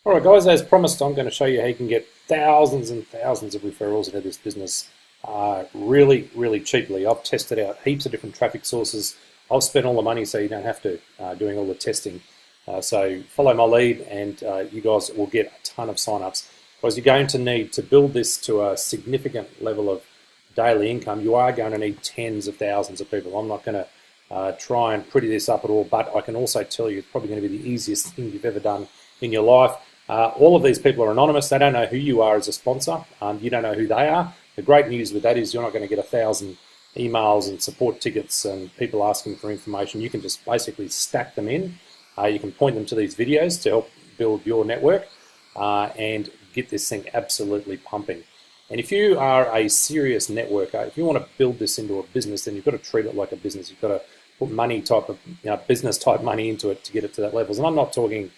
All right, guys, as promised, I'm going to show you how you can get thousands and thousands of referrals into this business really, really cheaply. I've tested out heaps of different traffic sources. I'll spend all the money so you don't have to doing all the testing. So follow my lead and you guys will get a ton of signups. Because you're going to need to build this to a significant level of daily income. You are going to need tens of thousands of people. I'm not going to try and pretty this up at all, but I can also tell you it's probably going to be the easiest thing you've ever done in your life. All of these people are anonymous. They don't know who you are as a sponsor. You don't know who they are. The great news with that is you're not going to get 1,000 emails and support tickets and people asking for information. You can just basically stack them in. You can point them to these videos to help build your network and get this thing absolutely pumping. And if you are a serious networker, if you want to build this into a business, then you've got to treat it like a business. You've got to put money type of, business type money into it to get it to that levels. And I'm not talking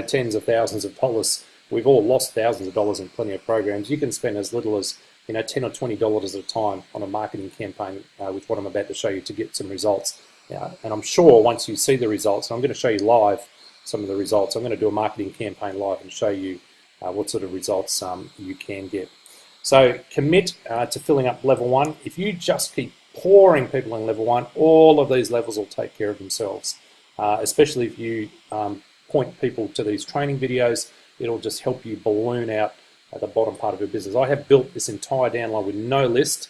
tens of thousands of dollars. We've all lost thousands of dollars in plenty of programs. You can spend as little as $10 or $20 at a time on a marketing campaign with what I'm about to show you to get some results. And I'm sure once you see the results, and I'm going to show you live some of the results. I'm going to do a marketing campaign live and show you what sort of results you can get. So commit to filling up level 1. If you just keep pouring people in level 1, all of these levels will take care of themselves, especially if you point people to these training videos. It'll just help you balloon out at the bottom part of your business. I have built this entire downline with no list.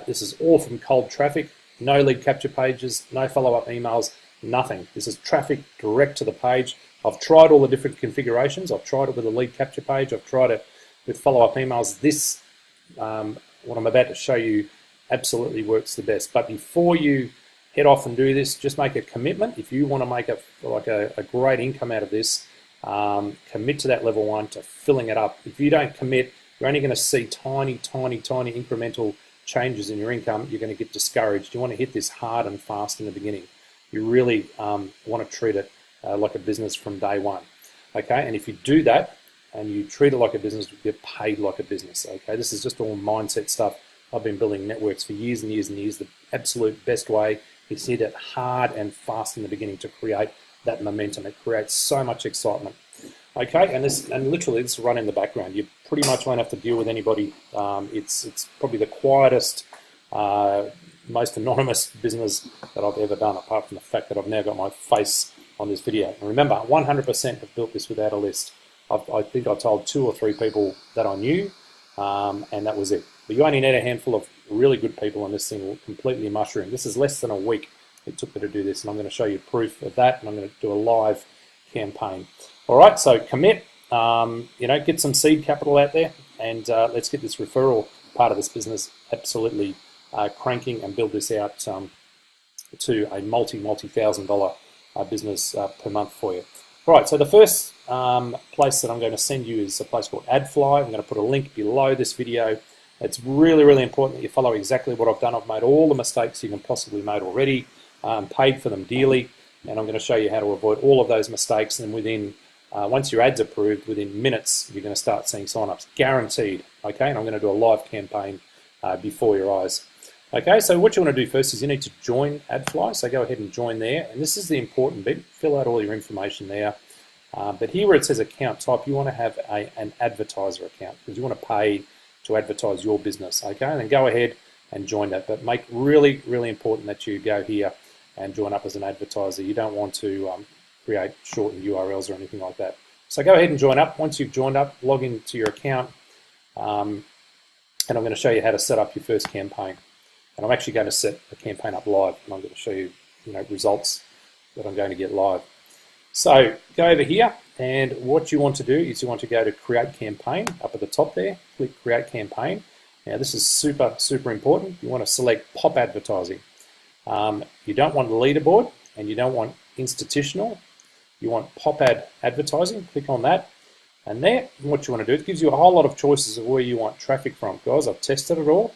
This is all from cold traffic, no lead capture pages, no follow-up emails, nothing. This is traffic direct to the page. I've tried all the different configurations. I've tried it with a lead capture page. I've tried it with follow-up emails. This, what I'm about to show you, absolutely works the best. But before you head off and do this, just make a commitment. If you want to make a great income out of this, commit to that level 1 to filling it up. If you don't commit, you're only going to see tiny incremental changes in your income. You're going to get discouraged. You want to hit this hard and fast in the beginning. You really want to treat it like a business from day one. Okay, and if you do that and you treat it like a business, you get paid like a business. Okay, this is just all mindset stuff. I've been building networks for years and years and years. The absolute best way is hit it hard and fast in the beginning to create that momentum. It creates so much excitement. Okay, and literally this will run in the background. You pretty much won't have to deal with anybody. It's probably the quietest, most anonymous business that I've ever done, apart from the fact that I've now got my face on this video. And remember, 100% have built this without a list. I think I told 2 or 3 people that I knew, and that was it. But you only need a handful of really good people, and this thing will completely mushroom. This is less than a week it took me to do this, and I'm going to show you proof of that, and I'm going to do a live campaign. All right, so commit, get some seed capital out there, and let's get this referral part of this business absolutely cranking and build this out to a multi-$1,000 business per month for you. All right, so the first place that I'm going to send you is a place called AdFly. I'm going to put a link below this video. It's really, really important that you follow exactly what I've done. I've made all the mistakes you can possibly make already, paid for them dearly, and I'm going to show you how to avoid all of those mistakes. And within, once your ad's approved, within minutes, you're going to start seeing signups, guaranteed. Okay, and I'm going to do a live campaign before your eyes. Okay, so what you want to do first is you need to join AdFly. So go ahead and join there, and this is the important bit. Fill out all your information there. But here where it says account type, you want to have an advertiser account because you want to pay to advertise your business. Okay, and then go ahead and join that. But make really, really important that you go here and join up as an advertiser. You don't want to create shortened URLs or anything like that. So go ahead and join up. Once you've joined up, log into your account, and I'm going to show you how to set up your first campaign. And I'm actually going to set the campaign up live, and I'm going to show you, results that I'm going to get live. So go over here, and what you want to do is you want to go to Create Campaign up at the top there. Click Create Campaign. Now this is super, super important. You want to select Pop Advertising. You don't want leaderboard, and you don't want institutional. You want Pop Ad Advertising. Click on that. And there, what you want to do, it gives you a whole lot of choices of where you want traffic from. Guys, I've tested it all.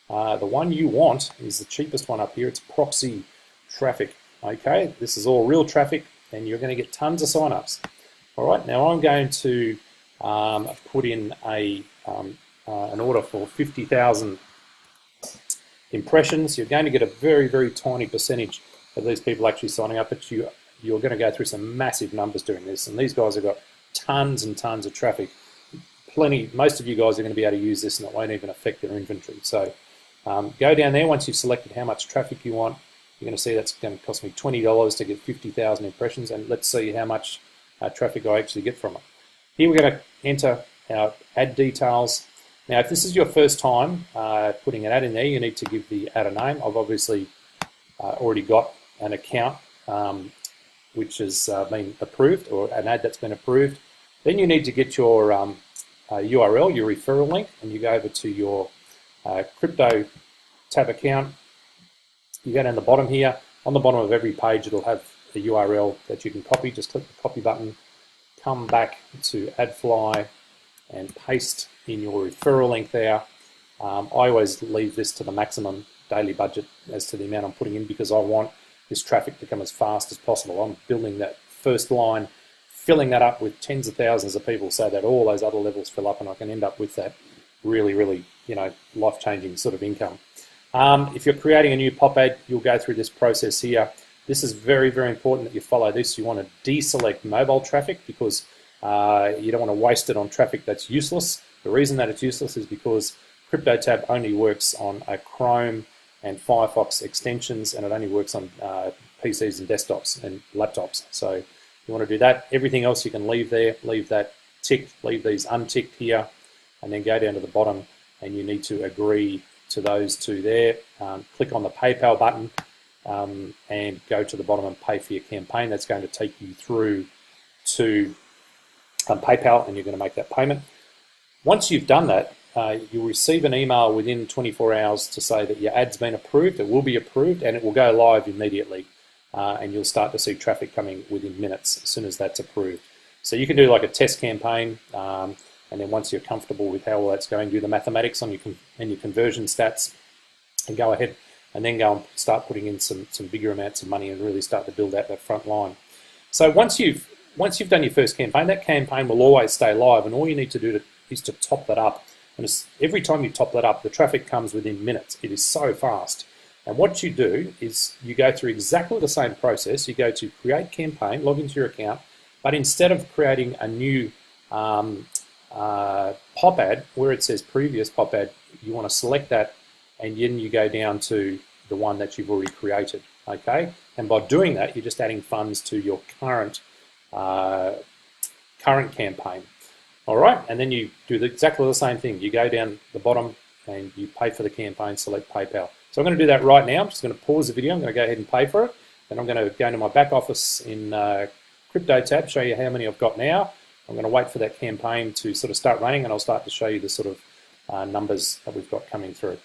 The one you want is the cheapest one up here. It's proxy traffic. Okay, this is all real traffic, and you're going to get tons of signups. All right, now I'm going to put in an order for 50,000 impressions. You're going to get a very, very tiny percentage of these people actually signing up, but you're going to go through some massive numbers doing this. And these guys have got tons and tons of traffic. Most of you guys are going to be able to use this and it won't even affect your inventory. So go down there. Once you've selected how much traffic you want, you're going to see that's going to cost me $20 to get 50,000 impressions, and let's see how much traffic I actually get from it. Here we're going to enter our ad details. Now, if this is your first time putting an ad in there, you need to give the ad a name. I've obviously already got an account which has been approved, or an ad that's been approved. Then you need to get your URL, your referral link, and you go over to your CryptoTab account. You go down the bottom here. On the bottom of every page, it'll have a URL that you can copy. Just click the copy button, come back to AdFly, and paste in your referral link there. I always leave this to the maximum daily budget as to the amount I'm putting in, because I want this traffic to come as fast as possible. I'm building that first line, filling that up with tens of thousands of people so that all those other levels fill up and I can end up with that really, really, life-changing sort of income. If you're creating a new pop ad, you'll go through this process here. This is very, very important that you follow this. You want to deselect mobile traffic because you don't want to waste it on traffic that's useless. The reason that it's useless is because CryptoTab only works on a Chrome and Firefox extensions, and it only works on PCs and desktops and laptops. So you want to do that. Everything else you can leave there, leave that ticked, leave these unticked here, and then go down to the bottom and you need to agree to those two there. Click on the PayPal button and go to the bottom and pay for your campaign. That's going to take you through to PayPal, and you're going to make that payment. Once you've done that, you'll receive an email within 24 hours to say that your ad's been approved. It will be approved and it will go live immediately, and you'll start to see traffic coming within minutes as soon as that's approved. So you can do like a test campaign, and then once you're comfortable with how all that's going, do the mathematics on your conversion stats, and go ahead and then go and start putting in some bigger amounts of money and really start to build out that front line. So once you've done your first campaign, that campaign will always stay live, and all you need to do is to top that up. And every time you top that up, the traffic comes within minutes. It is so fast. And what you do is you go through exactly the same process. You go to create campaign, log into your account, but instead of creating a new pop ad where it says previous pop ad, you want to select that, and then you go down to the one that you've already created. Okay, and by doing that, you're just adding funds to your current campaign. All right, and then you do exactly the same thing. You go down the bottom and you pay for the campaign, select PayPal. So I'm going to do that right now. I'm just going to pause the video. I'm going to go ahead and pay for it. Then I'm going to go into my back office in CryptoTab, show you how many I've got now. I'm going to wait for that campaign to sort of start running, and I'll start to show you the sort of numbers that we've got coming through.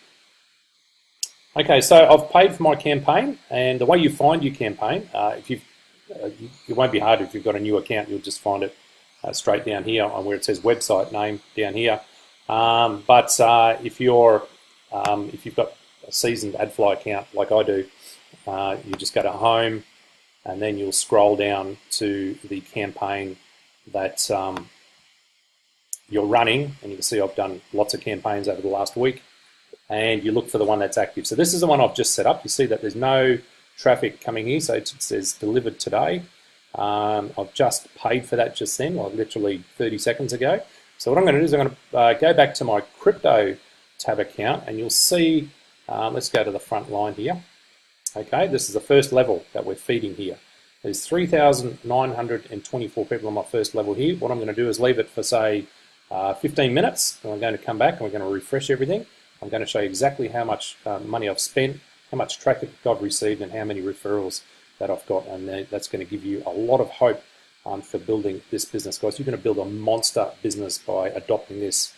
Okay, so I've paid for my campaign, and the way you find your campaign, it won't be hard if you've got a new account. You'll just find it straight down here on where it says website name down here. But if you've got a seasoned AdFly account like I do, you just go to home, and then you'll scroll down to the campaign that you're running, and you can see I've done lots of campaigns over the last week, and you look for the one that's active. So this is the one I've just set up. You see that there's no traffic coming here, so it says delivered today. I've just paid for that just then, like literally 30 seconds ago. So what I'm going to do is I'm going to go back to my CryptoTab account, and you'll see, let's go to the front line here. Okay, this is the first level that we're feeding here. There's 3,924 people on my first level here. What I'm going to do is leave it for, say, 15 minutes, and I'm going to come back and we're going to refresh everything. I'm going to show you exactly how much money I've spent, how much traffic I've received, and how many referrals that I've got, and that's going to give you a lot of hope for building this business, guys. You're going to build a monster business by adopting this.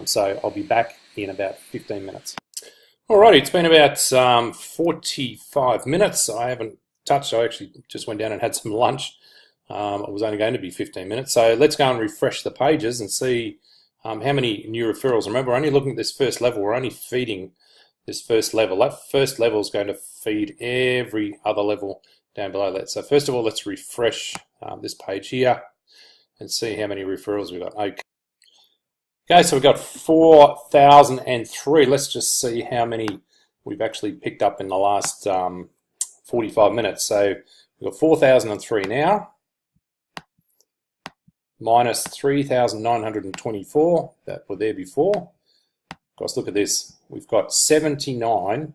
So I'll be back in about 15 minutes. Alrighty, it's been about 45 minutes. I haven't touched. I actually just went down and had some lunch. It was only going to be 15 minutes. So let's go and refresh the pages and see how many new referrals. Remember, we're only looking at this first level. We're only feeding this first level. That first level is going to feed every other level down below that. So first of all, let's refresh this page here and see how many referrals we've got. Okay, so we've got 4,003. Let's just see how many we've actually picked up in the last 45 minutes. So we've got 4,003 now. minus 3,924 that were there before. Guys, look at this. We've got 79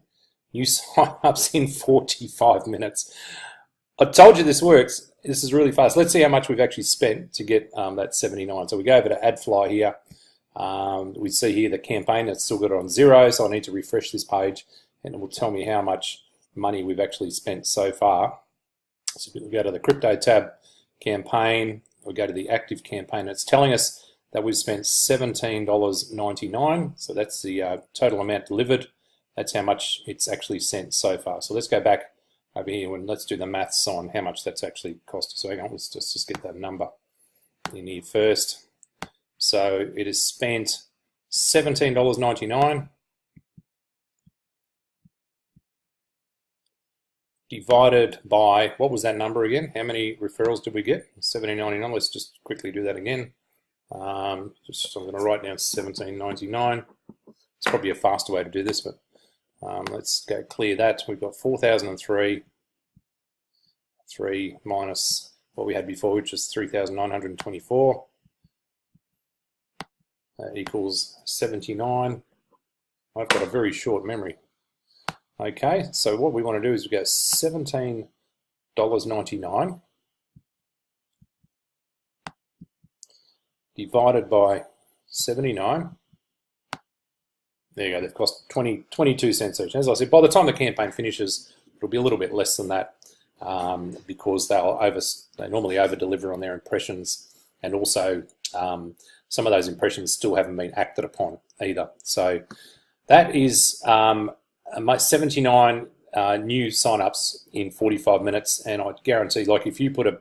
new sign-ups in 45 minutes. I told you this works. This is really fast. Let's see how much we've actually spent to get that 79. So we go over to AdFly here. We see here the campaign that's still got it on 0, so I need to refresh this page and it will tell me how much money we've actually spent so far. So we'll go to the CryptoTab campaign, we'll go to the active campaign. It's telling us that we've spent $17.99, so that's the total amount delivered. That's how much it's actually sent so far. So let's go back over here and let's do the maths on how much that's actually cost us. So hang on, let's just get that number in here first. So it has spent $17.99 divided by, what was that number again? How many referrals did we get? $17.99. Let's just quickly do that again. I'm going to write down $17.99. It's probably a faster way to do this, but let's go clear that. We've got 4,003, 3 minus what we had before, which is 3,924, equals 79. I've got a very short memory. Okay, so what we want to do is we go $17.99 divided by 79. There you go, they've cost 22 cents each. As I said, by the time the campaign finishes, it'll be a little bit less than that because they normally over-deliver on their impressions, and also some of those impressions still haven't been acted upon either. So that is 79 new sign-ups in 45 minutes, and I guarantee, like if you put a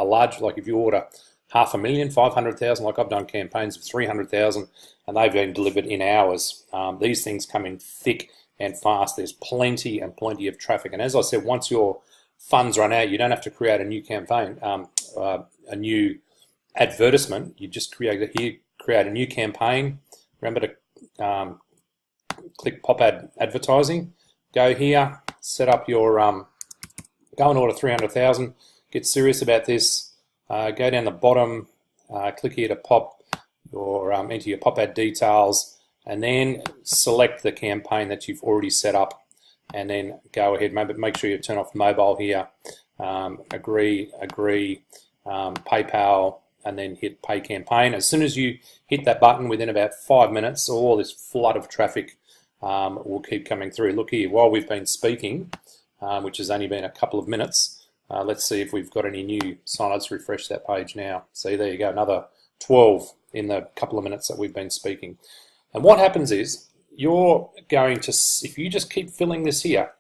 large, like if you order 500,000, 500,000, like I've done campaigns of 300,000, and they've been delivered in hours. These things come in thick and fast. There's plenty and plenty of traffic, and as I said, once your funds run out, you don't have to create a new campaign, a new advertisement. You just create a new campaign. Remember to click pop ad advertising. Go here, set up your go and order 300,000. Get serious about this. Go down the bottom, click here to pop your enter your pop ad details, and then select the campaign that you've already set up, and then go ahead. Make sure you turn off mobile here. Agree, PayPal, and then hit Pay Campaign. As soon as you hit that button, within about 5 minutes, all this flood of traffic will keep coming through. Look here, while we've been speaking, which has only been a couple of minutes, let's see if we've got any new sign-ups. Refresh that page now. See, there you go, another 12 in the couple of minutes that we've been speaking. And what happens is, you're going to, if you just keep filling this here,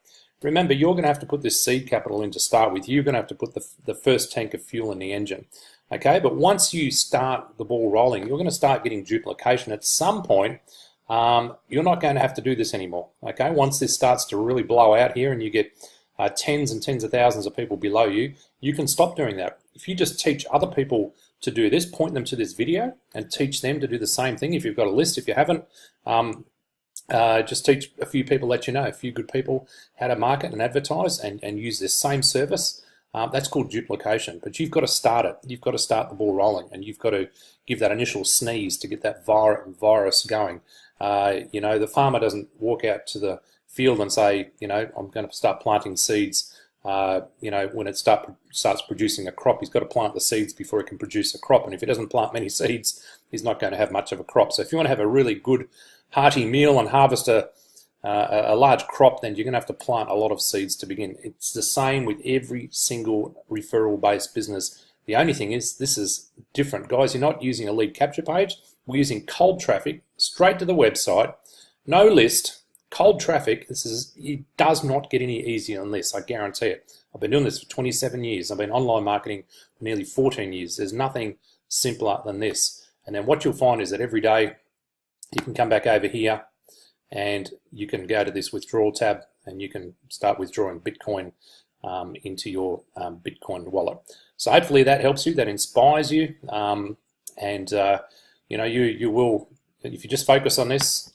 remember, you're going to have to put this seed capital in to start with. You're going to have to put the first tank of fuel in the engine. Okay, but once you start the ball rolling, you're going to start getting duplication. At some point, you're not going to have to do this anymore. Okay, once this starts to really blow out here and you get tens and tens of thousands of people below you, you can stop doing that. If you just teach other people to do this, point them to this video and teach them to do the same thing. If you've got a list, if you haven't, just teach a few people that you know, a few good people, how to market and advertise and use this same service. That's called duplication, but you've got to start it. You've got to start the ball rolling, and you've got to give that initial sneeze to get that virus going. You know, the farmer doesn't walk out to the field and say, you know, I'm going to start planting seeds. You know, when it starts producing a crop, he's got to plant the seeds before it can produce a crop. And if he doesn't plant many seeds, he's not going to have much of a crop. So if you want to have a really good, hearty meal and harvest a large crop, then you're going to have to plant a lot of seeds to begin. It's the same with every single referral-based business. The only thing is, this is different. Guys, you're not using a lead capture page. We're using cold traffic straight to the website. No list. Cold traffic, it does not get any easier than this, I guarantee it. I've been doing this for 27 years. I've been online marketing for nearly 14 years. There's nothing simpler than this. And then what you'll find is that every day you can come back over here and you can go to this withdrawal tab and you can start withdrawing Bitcoin into your Bitcoin wallet. So hopefully that helps you, that inspires you, and you know, you will, if you just focus on this.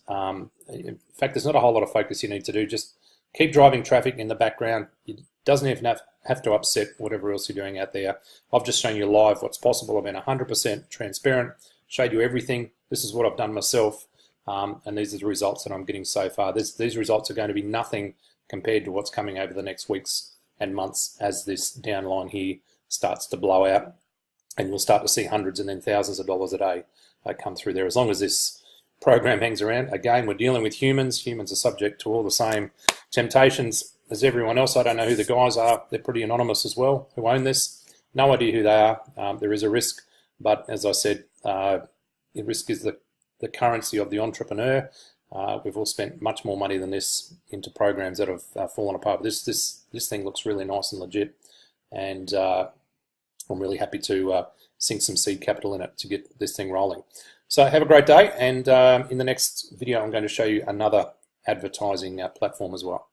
In fact, there's not a whole lot of focus you need to do. Just keep driving traffic in the background. It doesn't even have to upset whatever else you're doing out there. I've just shown you live what's possible. I've been 100% transparent, showed you everything. This is what I've done myself, and these are the results that I'm getting so far. These results are going to be nothing compared to what's coming over the next weeks and months as this downline here starts to blow out, and you'll start to see hundreds and then thousands of dollars a day come through there. As long as this program hangs around, again, we're dealing with humans. Humans are subject to all the same temptations as everyone else. I don't know who the guys are. They're pretty anonymous as well, who own this. No idea who they are. There is a risk, but as I said, the risk is the currency of the entrepreneur. We've all spent much more money than this into programs that have fallen apart. This thing looks really nice and legit, and I'm really happy to sink some seed capital in it to get this thing rolling. So have a great day, and in the next video I'm going to show you another advertising platform as well.